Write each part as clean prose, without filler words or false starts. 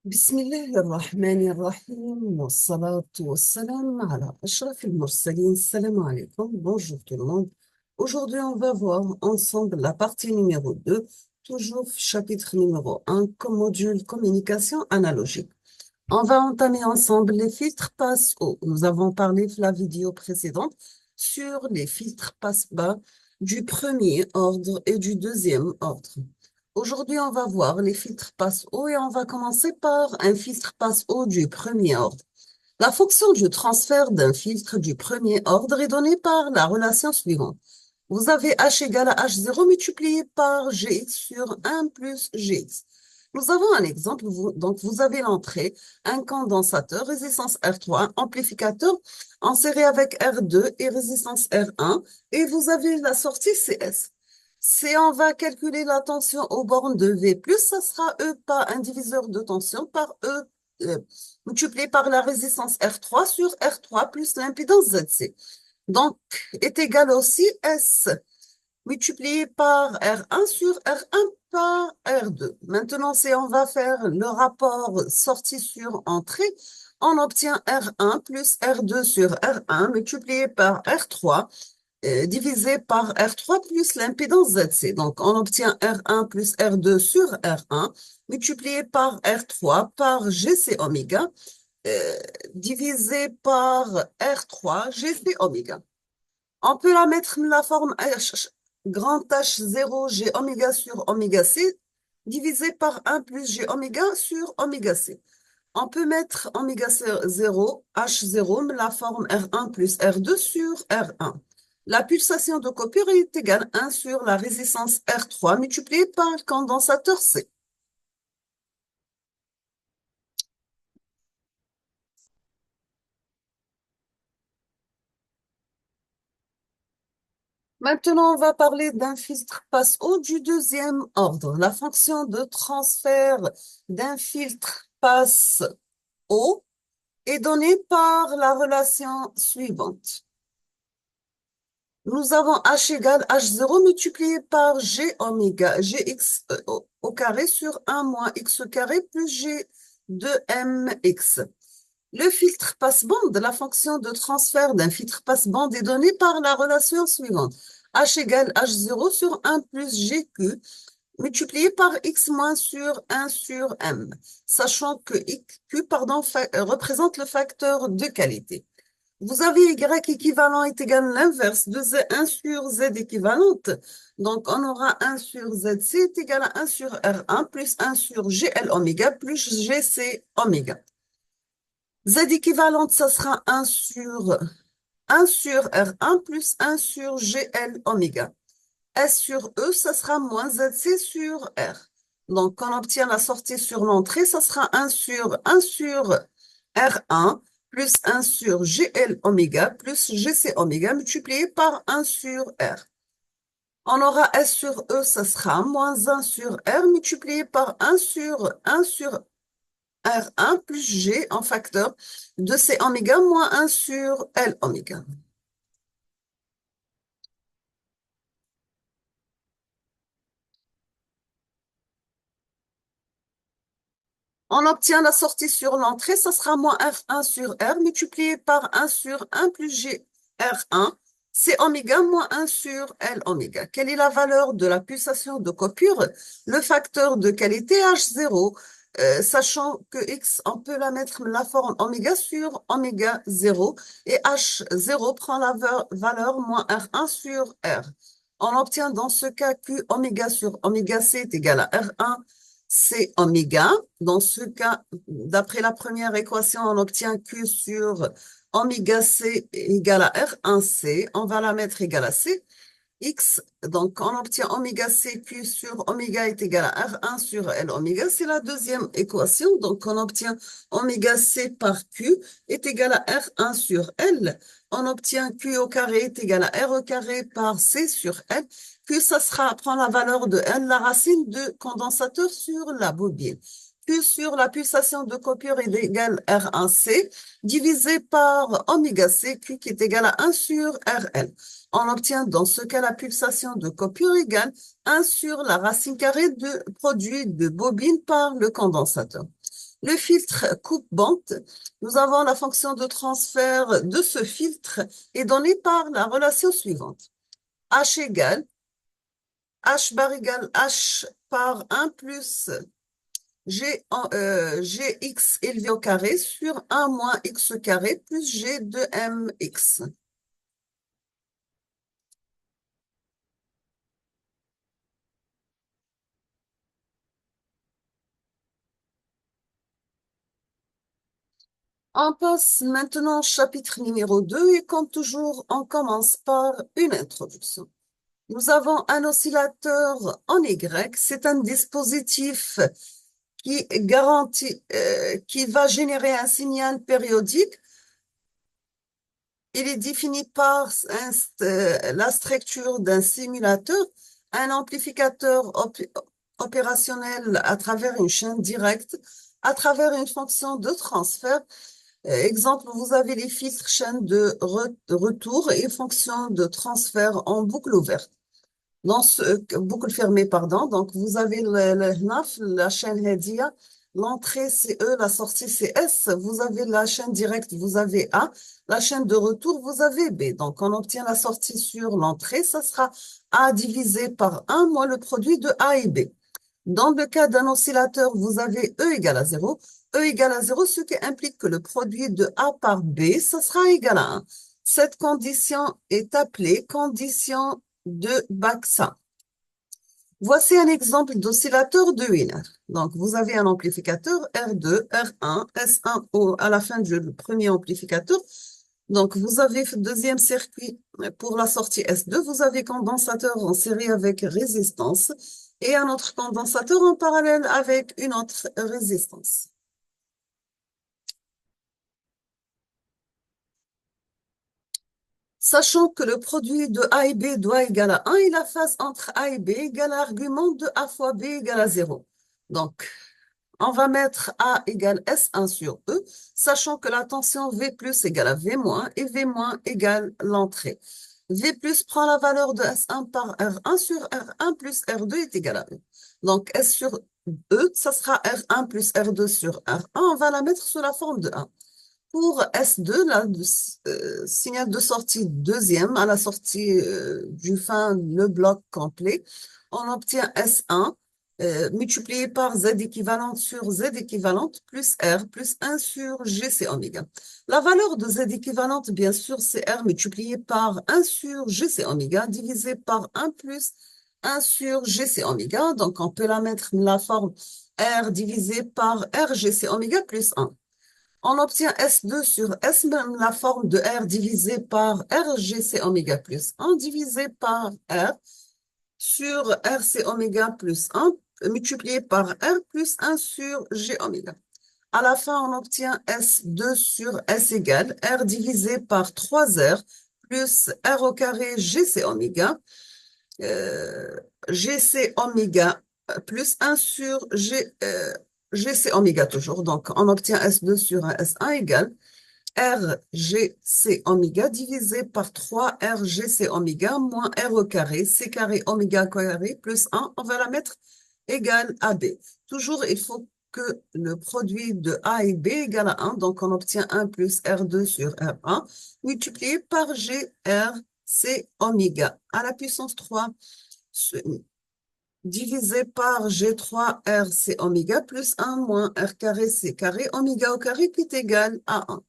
بسم الله الرحمن الرحيم والصلاة والسلام على أشرف المرسلين. Salam alaikum, bonjour tout le monde. Aujourd'hui, on va voir ensemble la partie numéro 2, toujours chapitre numéro 1, comme module communication analogique. On va entamer ensemble les filtres passe-haut. Nous avons parlé la vidéo précédente sur les filtres passe-bas du premier ordre et du deuxième ordre. Aujourd'hui, on va voir les filtres passe-haut et on va commencer par un filtre passe-haut du premier ordre. La fonction du transfert d'un filtre du premier ordre est donnée par la relation suivante. Vous avez H égale à H0 multiplié par Gx sur 1 plus Gx. Nous avons un exemple. Donc, vous avez l'entrée, un condensateur, résistance R3, amplificateur inséré avec R2 et résistance R1, et vous avez la sortie CS. Si on va calculer la tension aux bornes de V+, ça sera E pas un diviseur de tension par E multiplié par la résistance R3 sur R3 plus l'impédance ZC. Donc, est égal aussi S multiplié par R1 sur R1 par R2. Maintenant, si on va faire le rapport sortie sur entrée, on obtient R1 plus R2 sur R1 multiplié par R3 divisé par R3 plus l'impédance ZC. Donc, on obtient R1 plus R2 sur R1 multiplié par R3 par GC oméga divisé par R3 GC oméga. On peut la mettre la forme H, grand H0 G oméga sur oméga C divisé par 1 plus G oméga sur oméga C. On peut mettre oméga 0, H0, la forme R1 plus R2 sur R1. La pulsation de coupure est égale à 1 sur la résistance R3 multipliée par le condensateur C. Maintenant, on va parler d'un filtre passe-haut du deuxième ordre. La fonction de transfert d'un filtre passe-haut est donnée par la relation suivante. Nous avons H égale H0 multiplié par G oméga, Gx au carré sur 1 moins x au carré plus G de mx. Le filtre passe-bande, la fonction de transfert d'un filtre passe-bande est donnée par la relation suivante. H égale H0 sur 1 plus GQ multiplié par x moins sur 1 sur m, sachant que Q représente le facteur de qualité. Vous avez Y équivalent est égal à l'inverse de 1 sur Z équivalente. Donc, on aura 1 sur ZC est égal à 1 sur R1 plus 1 sur GL oméga plus GC oméga. Z équivalente, ça sera 1 sur R1 plus 1 sur GL oméga. S sur E, ça sera moins ZC sur R. Donc, quand on obtient la sortie sur l'entrée, ça sera 1 sur R1 plus 1 sur GL oméga plus GC oméga multiplié par 1 sur R. On aura S sur E, ça sera moins 1 sur R multiplié par 1 sur R1 plus G en facteur de C oméga moins 1 sur L oméga. On obtient la sortie sur l'entrée, ça sera moins R1 sur R multiplié par 1 sur 1 plus G R1, C oméga moins 1 sur L oméga. Quelle est la valeur de la pulsation de coupure? Le facteur de qualité H0, sachant que X, on peut la mettre la forme oméga sur oméga 0 et H0 prend la valeur moins R1 sur R. On obtient dans ce cas Q oméga sur oméga C est égal à R1 C oméga. Dans ce cas, d'après la première équation, on obtient Q sur oméga C égale à R1C. On va la mettre égale à C. X, donc on obtient oméga C, Q sur oméga est égal à R1 sur L oméga. C'est la deuxième équation. Donc on obtient oméga C par Q est égal à R1 sur L. On obtient Q au carré est égal à R au carré par C sur L. Q, ça prend la valeur de L, la racine de condensateur sur la bobine. Q sur la pulsation de coupure est égal à R1C divisé par oméga C, Q qui est égal à 1 sur RL. On obtient dans ce cas la pulsation de coupure égale 1 sur la racine carrée de produit de bobine par le condensateur. Le filtre coupe-bande, nous avons la fonction de transfert de ce filtre est donnée par la relation suivante. H égale H bar égale H par 1 plus Gx élevé au carré sur 1 moins x carré plus G de mx. On passe maintenant au chapitre numéro 2 et comme toujours, on commence par une introduction. Nous avons un oscillateur en Y. C'est un dispositif qui va générer un signal périodique. Il est défini par la structure d'un simulateur, un amplificateur opérationnel à travers une chaîne directe, à travers une fonction de transfert. Exemple, vous avez les filtres chaîne de retour et fonction de transfert en boucle ouverte. Dans boucle fermée, pardon. Donc, vous avez le NAF, la chaîne Hedia, l'entrée c'est E, la sortie c'est S. Vous avez la chaîne directe, vous avez A. La chaîne de retour, vous avez B. Donc, on obtient la sortie sur l'entrée. Ça sera A divisé par 1 moins le produit de A et B. Dans le cas d'un oscillateur, vous avez E égale à 0. E égale à 0, ce qui implique que le produit de A par B, ça sera égal à 1. Cette condition est appelée condition de Baksa. Voici un exemple d'oscillateur de Wheeler. Donc, vous avez un amplificateur R2, R1, S1 à la fin du premier amplificateur. Donc, vous avez le deuxième circuit pour la sortie S2. Vous avez condensateur en série avec résistance et un autre condensateur en parallèle avec une autre résistance. Sachant que le produit de A et B doit égal à 1 et la phase entre A et B égale à l'argument de A fois B égale à 0. Donc, on va mettre A égale S1 sur E, sachant que la tension V plus égale à V moins et V moins égale l'entrée. V plus prend la valeur de S1 par R1 sur R1 plus R2 est égal à E. Donc, S sur E, ça sera R1 plus R2 sur R1. On va la mettre sous la forme de 1. Pour S2, signal de sortie deuxième, à la sortie du fin, le bloc complet, on obtient S1 multiplié par Z équivalente sur Z équivalente plus R plus 1 sur GC oméga. La valeur de Z équivalente, bien sûr, c'est R multiplié par 1 sur GC oméga divisé par 1 plus 1 sur GC oméga. Donc, on peut la mettre la forme R divisé par R GC oméga plus 1. On obtient S2 sur S, même la forme de R divisé par RGC oméga plus 1 divisé par R sur RC oméga plus 1 multiplié par R plus 1 sur G oméga. À la fin, on obtient S2 sur S égale R divisé par 3R plus R au carré GC oméga. GC oméga plus 1 sur GC oméga toujours. Donc, on obtient S2 sur S1 égale RGC oméga divisé par 3 RGC oméga moins R au carré, C carré oméga carré plus 1. On va la mettre égale à B. Toujours, il faut que le produit de A et B égale à 1. Donc, on obtient 1 plus R2 sur R1 multiplié par GRC oméga à la puissance 3 divisé par G3RC oméga plus 1 moins R carré C carré oméga au carré qui est égal à 1.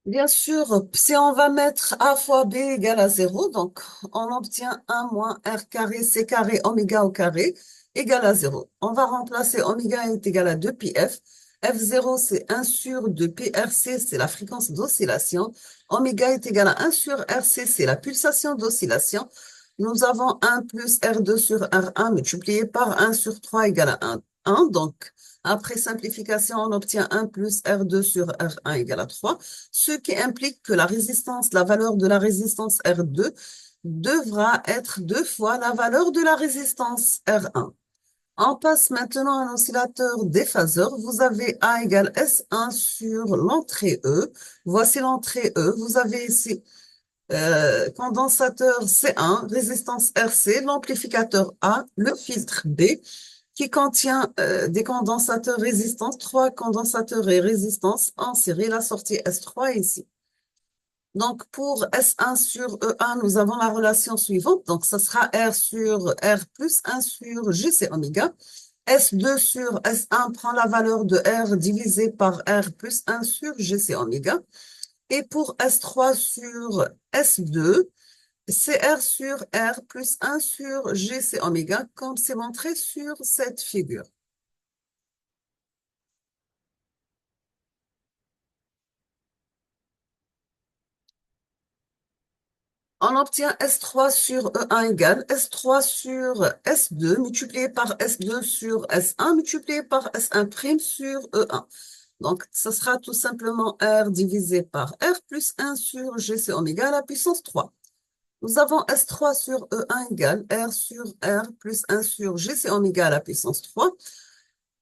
Bien sûr, si on va mettre A fois B égale à 0, donc on obtient 1 moins R carré C carré oméga au carré égale à 0. On va remplacer oméga est égal à 2 pi F. F0, c'est 1 sur 2 pi RC, c'est la fréquence d'oscillation. Oméga est égal à 1 sur RC, c'est la pulsation d'oscillation. Nous avons 1 plus R2 sur R1 multiplié par 1 sur 3 égale à 1. 1. Donc, après simplification, on obtient 1 plus R2 sur R1 égale à 3, ce qui implique que la résistance, la valeur de la résistance R2 devra être 2 fois la valeur de la résistance R1. On passe maintenant à un oscillateur déphaseur. Vous avez A égale S1 sur l'entrée E. Voici l'entrée E. Vous avez ici condensateur C1, résistance RC, l'amplificateur A, le filtre B, qui contient des condensateurs résistance, 3 condensateurs et résistance en série, la sortie S3 ici. Donc, pour S1 sur E1, nous avons la relation suivante. Donc, ça sera R sur R plus 1 sur GC oméga. S2 sur S1 prend la valeur de R divisé par R plus 1 sur GC oméga. Et pour S3 sur S2, c'est R sur R plus 1 sur GC oméga, comme c'est montré sur cette figure. On obtient S3 sur E1 égale S3 sur S2 multiplié par S2 sur S1 multiplié par S1' sur E1. Donc, ce sera tout simplement R divisé par R plus 1 sur GC oméga à la puissance 3. Nous avons S3 sur E1 égale R sur R plus 1 sur GC oméga à la puissance 3.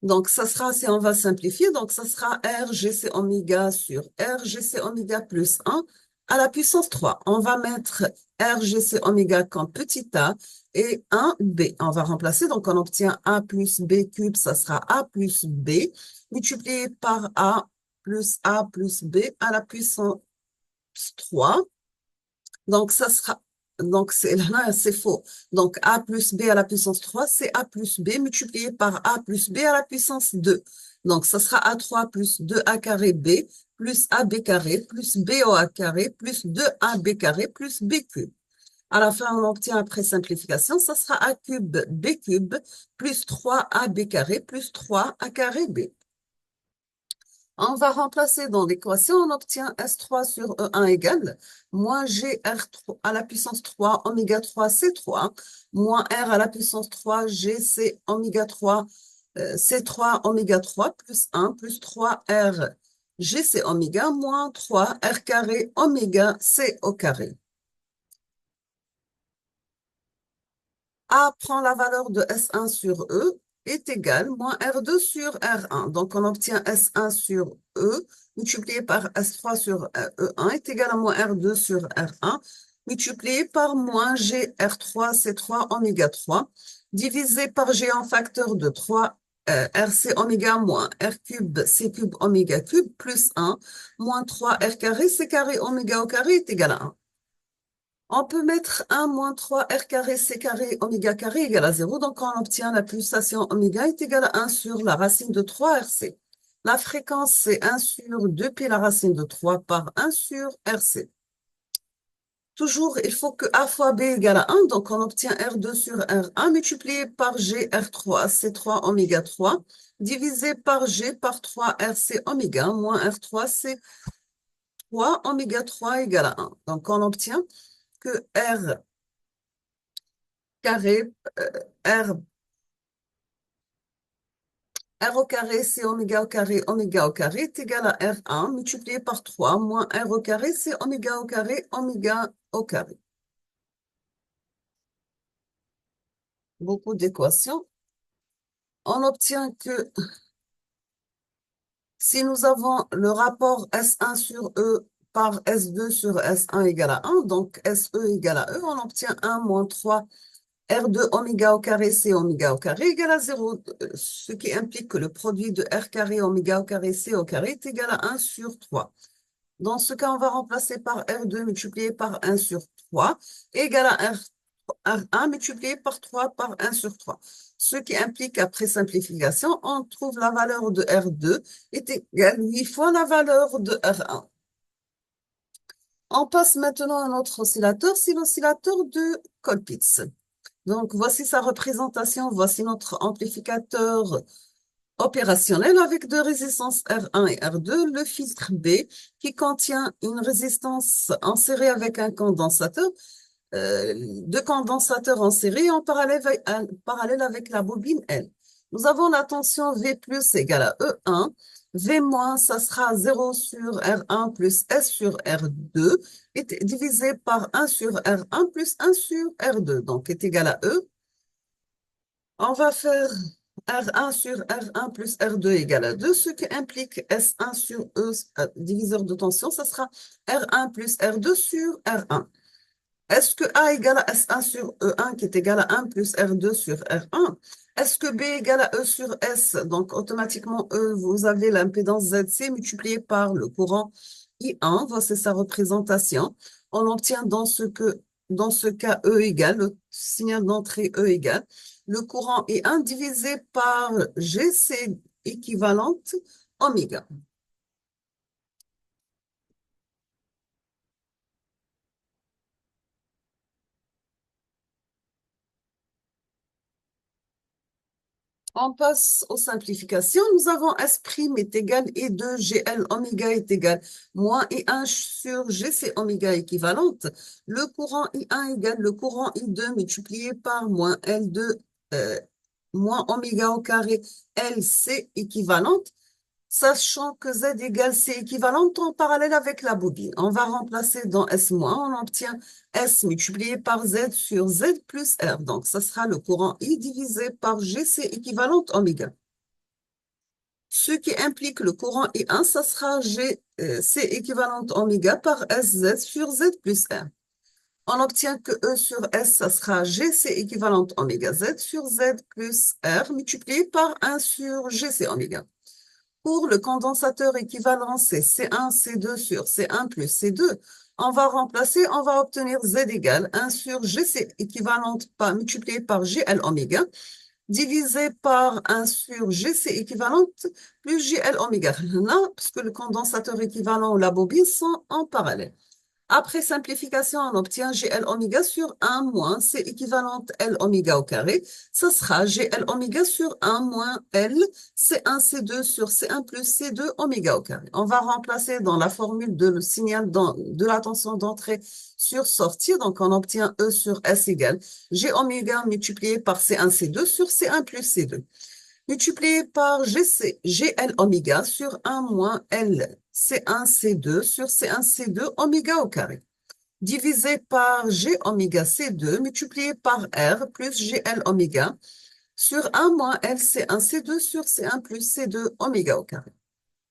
Donc, ça sera, si on va simplifier, donc ça sera R GC oméga sur R GC oméga plus 1 à la puissance 3. On va mettre R GC oméga comme petit a et 1 B. On va remplacer, donc on obtient A plus B cube, ça sera A plus B, multiplié par A plus B à la puissance 3. Donc, ça sera, donc là, c'est faux. Donc, A plus B à la puissance 3, c'est A plus B multiplié par A plus B à la puissance 2. Donc, ça sera A3 plus 2A carré B plus AB carré plus BOA carré plus 2AB carré plus B cube. À la fin, on obtient après simplification, ça sera A cube B cube plus 3AB carré plus 3A carré B. On va remplacer dans l'équation, on obtient S3 sur E1 égale moins GR3 à la puissance 3 oméga 3 C3 moins R à la puissance 3 GC oméga 3 C3 oméga 3 plus 1 plus 3 R GC oméga moins 3 R carré oméga C au carré. A prend la valeur de S1 sur E est égal moins R2 sur R1. Donc, on obtient S1 sur E multiplié par S3 sur E1 est égal à moins R2 sur R1 multiplié par moins G R3 C3 oméga 3 divisé par G en facteur de 3 RC oméga moins R cube C cube oméga cube plus 1 moins 3 R carré C carré oméga au carré est égal à 1. On peut mettre 1 moins 3 R carré C carré oméga carré égale à 0. Donc, on obtient la pulsation oméga est égale à 1 sur la racine de 3 RC. La fréquence, c'est 1 sur 2 pi la racine de 3 par 1 sur RC. Toujours, il faut que A fois B égale à 1. Donc, on obtient R2 sur R1 multiplié par G R3 C3 oméga 3 divisé par G par 3 RC oméga moins R3 C3 oméga 3 égale à 1. Donc, on obtient que R carré, R, R au carré, c'est oméga au carré est égal à R1 multiplié par 3 moins R au carré, c'est oméga au carré. Beaucoup d'équations. On obtient que si nous avons le rapport S1 sur E par S2 sur S1 égale à 1, donc SE égale à E, on obtient 1 moins 3 R de oméga au carré, C oméga au carré égale à 0, ce qui implique que le produit de R carré oméga au carré, C au carré est égal à 1 sur 3. Dans ce cas, on va remplacer par R2 multiplié par 1 sur 3 égale à R1 multiplié par 3 par 1 sur 3. Ce qui implique, après simplification, on trouve la valeur de R2 est égale 8 fois la valeur de R1. On passe maintenant à notre oscillateur, c'est l'oscillateur de Colpitts. Donc, voici sa représentation. Voici notre amplificateur opérationnel avec deux résistances R1 et R2, le filtre B qui contient une résistance en série avec un condensateur, deux condensateurs en série en parallèle avec la bobine L. Nous avons la tension V plus égale à E1. V moins, ça sera 0 sur R1 plus S sur R2 est divisé par 1 sur R1 plus 1 sur R2, donc est égal à E. On va faire R1 sur R1 plus R2 égale à 2, ce qui implique S1 sur E, diviseur de tension, ça sera R1 plus R2 sur R1. Est-ce que A égale à S1 sur E1 qui est égal à 1 plus R2 sur R1? Est-ce que B égale à E sur S? Donc, automatiquement, E, vous avez l'impédance ZC multipliée par le courant I1. Voici sa représentation. On obtient dans ce cas E égale, le signal d'entrée E égale, le courant I1 divisé par GC équivalente oméga. On passe aux simplifications. Nous avons S' est égal I2, GL oméga est égal moins I1 sur GC oméga équivalente. Le courant I1 égale le courant I2 multiplié par moins L2 moins oméga au carré LC équivalente. Sachant que Z égale C équivalente en parallèle avec la bobine. On va remplacer dans S-, on obtient S multiplié par Z sur Z plus R. Donc, ça sera le courant I divisé par GC équivalente oméga. Ce qui implique le courant I1, ça sera C équivalente oméga par SZ sur Z plus R. On obtient que E sur S, ça sera GC équivalente oméga Z sur Z plus R multiplié par 1 sur GC oméga. Pour le condensateur équivalent, c'est C1, C2 sur C1 plus C2. On va remplacer, on va obtenir Z égale 1 sur GC équivalente multiplié par GL oméga, divisé par 1 sur GC équivalente plus GL oméga. Là, puisque le condensateur équivalent ou la bobine sont en parallèle. Après simplification, on obtient GL oméga sur 1 moins C équivalente L oméga au carré. Ça sera GL oméga sur 1 moins L C1 C2 sur C1 plus C2 oméga au carré. On va remplacer dans la formule de le signal de la tension d'entrée sur sortie. Donc, on obtient E sur S égale G oméga multiplié par C1 C2 sur C1 plus C2 multiplié par GL oméga sur 1 moins L C1 C2 sur C1 C2 oméga au carré, divisé par G oméga C2 multiplié par R plus GL oméga sur 1 moins L C1 C2 sur C1 plus C2 oméga au carré.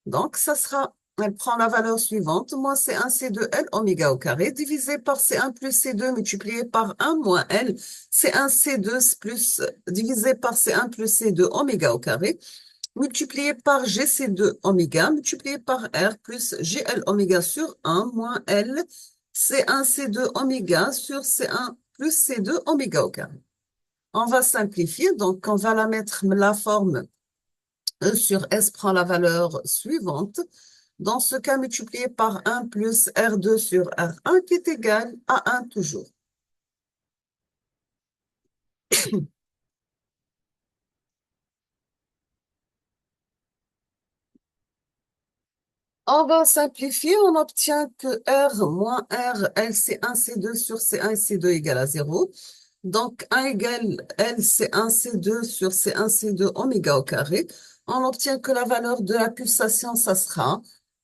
Donc, ça sera, elle prend la valeur suivante, moins C1 C2 L oméga au carré, divisé par C1 plus C2 multiplié par 1 moins L C1 C2 plus, divisé par C1 plus C2 oméga au carré, multiplié par GC2 oméga, multiplié par R plus GL oméga sur 1 moins L C1 C2 oméga sur C1 plus C2 oméga au carré. On va simplifier, donc on va la mettre la forme E sur S prend la valeur suivante. Dans ce cas, multiplié par 1 plus R2 sur R1 qui est égal à 1 toujours. On va simplifier, on obtient que R moins R, L C1 C2 sur C1 C2 égale à 0. Donc 1 égale L C1 C2 sur C1 C2 oméga au carré. On obtient que la valeur de la pulsation, ça sera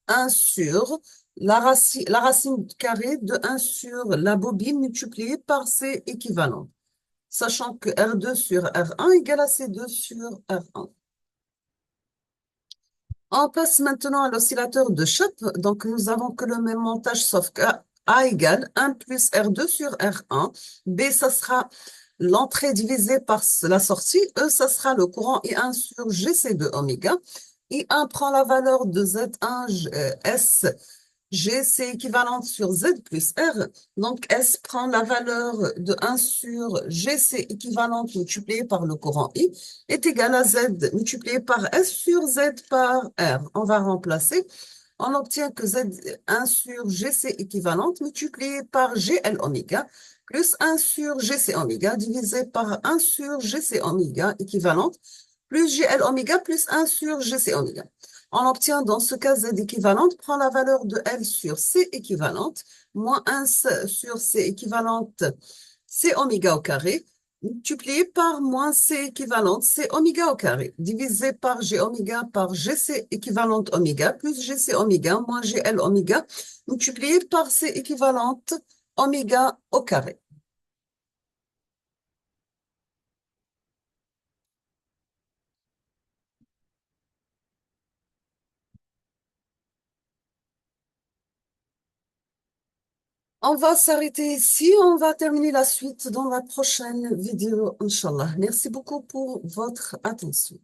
1 sur la racine carrée de 1 sur la bobine multipliée par C équivalent. Sachant que R2 sur R1 égale à C2 sur R1. On passe maintenant à l'oscillateur de Chope. Donc, nous avons que le même montage, sauf que A égale 1 plus R2 sur R1. B, ça sera l'entrée divisée par la sortie. E, ça sera le courant I1 sur GC2 oméga. I1 prend la valeur de Z1 S G, c'est équivalent sur Z plus R. Donc, S prend la valeur de 1 sur G, c'est équivalent multiplié par le courant I, est égal à Z multiplié par S sur Z par R. On va remplacer. On obtient que Z1 sur GC équivalente multiplié par GL oméga plus 1 sur GC oméga divisé par 1 sur GC oméga équivalente plus GL oméga plus 1 sur GC oméga. On obtient dans ce cas Z équivalente prend la valeur de L sur C équivalente moins 1 sur C équivalente C oméga au carré multiplié par moins C équivalente C oméga au carré divisé par G oméga par GC équivalente oméga plus GC oméga moins GL oméga multiplié par C équivalente oméga au carré. On va s'arrêter ici. On va terminer la suite dans la prochaine vidéo, Inch'Allah. Merci beaucoup pour votre attention.